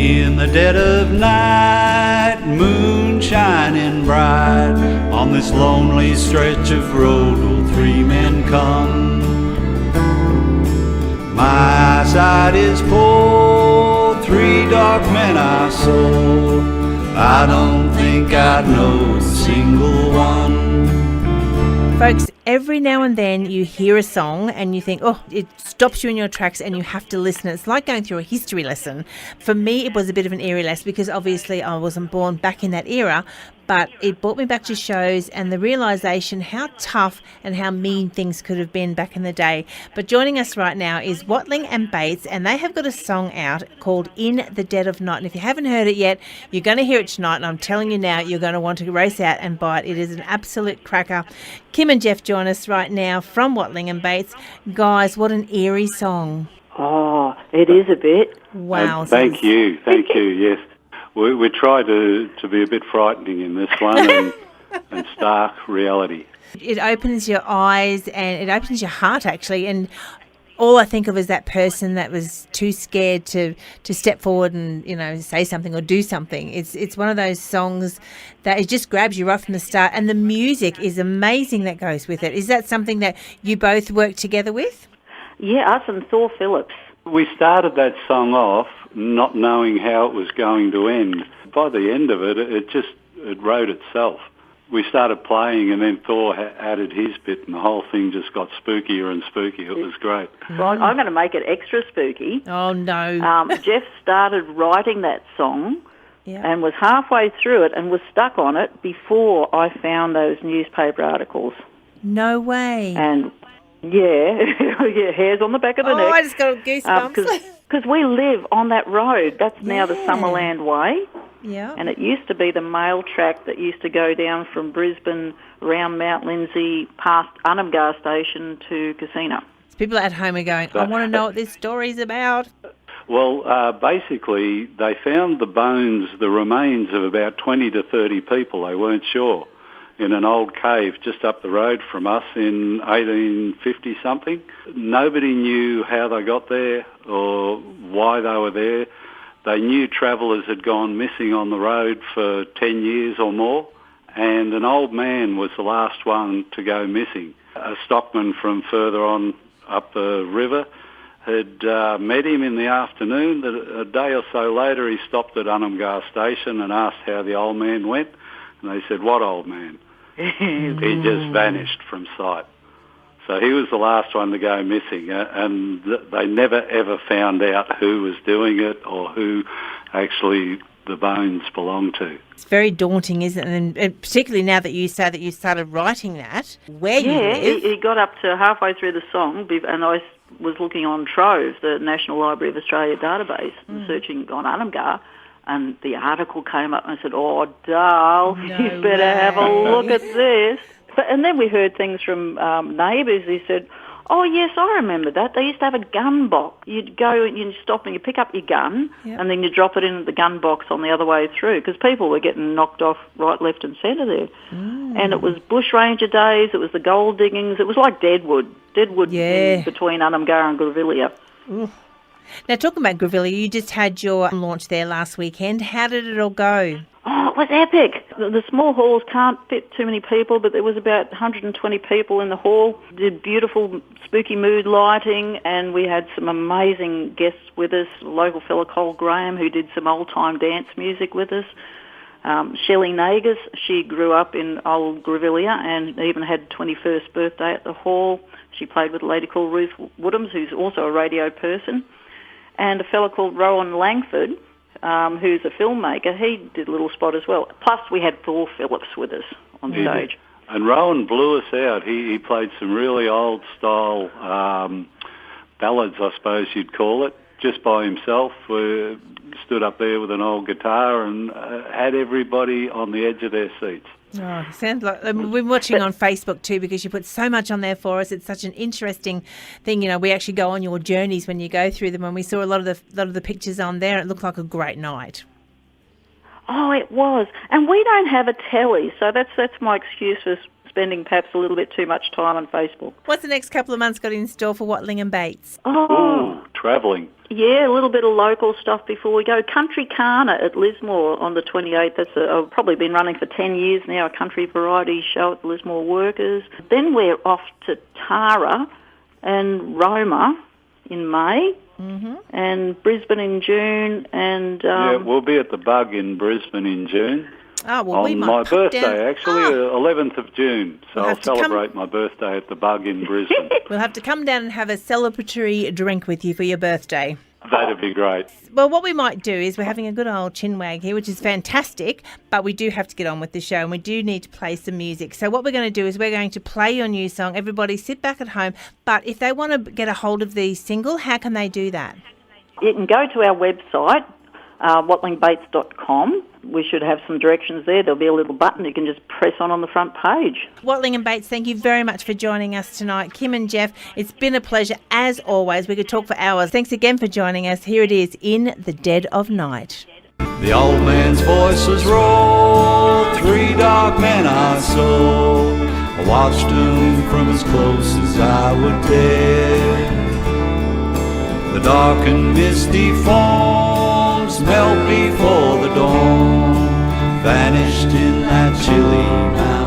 In the dead of night, moon shining bright, on this lonely stretch of road will three men come. My side is poor, three dark men I saw. I don't think I'd know a single one. Folks, every now and then you hear a song and you think, oh, it stops you in your tracks and you have to listen. It's like going through a history lesson. For me, it was a bit of an eerie lesson because obviously I wasn't born back in that era, but it brought me back to shows and the realisation how tough and how mean things could have been back in the day. But joining us right now is Watling and Bates, and they have got a song out called In the Dead of Night. And if you haven't heard it yet, you're going to hear it tonight, and I'm telling you now, you're going to want to race out and buy it. It is an absolute cracker. Kim and Jeff join us right now from Watling and Bates. Guys, what an eerie song. Oh, it is a bit. Wow. Thank you, yes. We try to be a bit frightening in this one and stark reality. It opens your eyes and it opens your heart, actually, and all I think of is that person that was too scared to step forward and, you know, say something or do something. It's one of those songs that it just grabs you right from the start, and the music is amazing that goes with it. Is that something that you both work together with? Yeah, us and Thor Phillips. We started that song off not knowing how it was going to end. By the end of it, it wrote itself. We started playing and then Thor added his bit and the whole thing just got spookier and spookier. It was great. Well, I'm going to make it extra spooky. Oh, no. Jeff started writing that song and was halfway through it and was stuck on it before I found those newspaper articles. No way. And, yeah, hairs on the back of the neck. Oh, I just got goosebumps. Because we live on that road. That's now the Summerland Way. Yeah. And it used to be the mail track that used to go down from Brisbane, around Mount Lindsay, past Unumgar Station to Casino. People at home are going, I want to know what this story's about. Well, basically, they found the remains of about 20 to 30 people, they weren't sure, in an old cave just up the road from us in 1850-something. Nobody knew how they got there or why they were there. They knew travellers had gone missing on the road for 10 years or more, and an old man was the last one to go missing. A stockman from further on up the river had met him in the afternoon. A day or so later, he stopped at Unumgar Station and asked how the old man went, and they said, "What old man?" He just vanished from sight. So he was the last one to go missing, and they never ever found out who was doing it or who actually the bones belonged to. It's very daunting, isn't it? And particularly now that you say that you started writing that, where you live. Yeah, he got up to halfway through the song, and I was looking on Trove, the National Library of Australia database, and searching on Unumgar, and the article came up and I said, "Oh, Darl, you better have a look at this." And then we heard things from neighbours. He said, "Oh, yes, I remember that. They used to have a gun box. You'd go and you'd stop and you pick up your gun and then you drop it in the gun box on the other way through because people were getting knocked off right, left and centre there." And it was bushranger days. It was the gold diggings. It was like Deadwood in between Unumgar and Grevillea. Now, talking about Grevillea, you just had your launch there last weekend. How did it all go? Oh, it was epic. The small halls can't fit too many people, but there was about 120 people in the hall. Did beautiful spooky mood lighting, and we had some amazing guests with us. A local fella, Cole Graham, who did some old-time dance music with us. Shelley Nagus, she grew up in old Grevillea and even had 21st birthday at the hall. She played with a lady called Ruth Woodhams, who's also a radio person. And a fella called Rowan Langford, who's a filmmaker, he did a little spot as well. Plus, we had Thor Phillips with us on stage. And Rowan blew us out. He played some really old-style ballads, I suppose you'd call it, just by himself. Stood up there with an old guitar and had everybody on the edge of their seats. Oh, sounds like we're watching on Facebook too because you put so much on there for us. It's such an interesting thing. You know, we actually go on your journeys when you go through them, and we saw a lot of the pictures on there. It looked like a great night. Oh, it was. And we don't have a telly, so that's my excuse for spending perhaps a little bit too much time on Facebook. What's the next couple of months got in store for Watling and Bates? Oh, Travelling. yeah, a little bit of local stuff before we go. Country Carner at Lismore on the 28th. That's I've probably been running for 10 years now, a country variety show at the Lismore Workers. Then we're off to Tara and Roma in May. And Brisbane in June, and We'll be at the Bug in Brisbane in June. Oh, well, we on might my pop birthday, down. actually, 11th of June. So We'll I'll have to come- celebrate my birthday at the Bug in Brisbane. We'll have to come down and have a celebratory drink with you for your birthday. That'd be great. Well, what we might do is we're having a good old chinwag here, which is fantastic, but we do have to get on with the show and we do need to play some music. So what we're going to do is we're going to play your new song. Everybody sit back at home. But if they want to get a hold of the single, how can they do that? you can go to our website, watlingbates.com. We should have some directions there. There'll be a little button you can just press on the front page. Watling and Bates, thank you very much for joining us tonight. Kim and Jeff, it's been a pleasure as always. We could talk for hours. Thanks again for joining us. Here it is, In the Dead of Night. The old man's voices rolled, three dark men I saw. I watched them from as close as I would dare. The dark and misty forms melt before the dawn, vanished in that chilly night.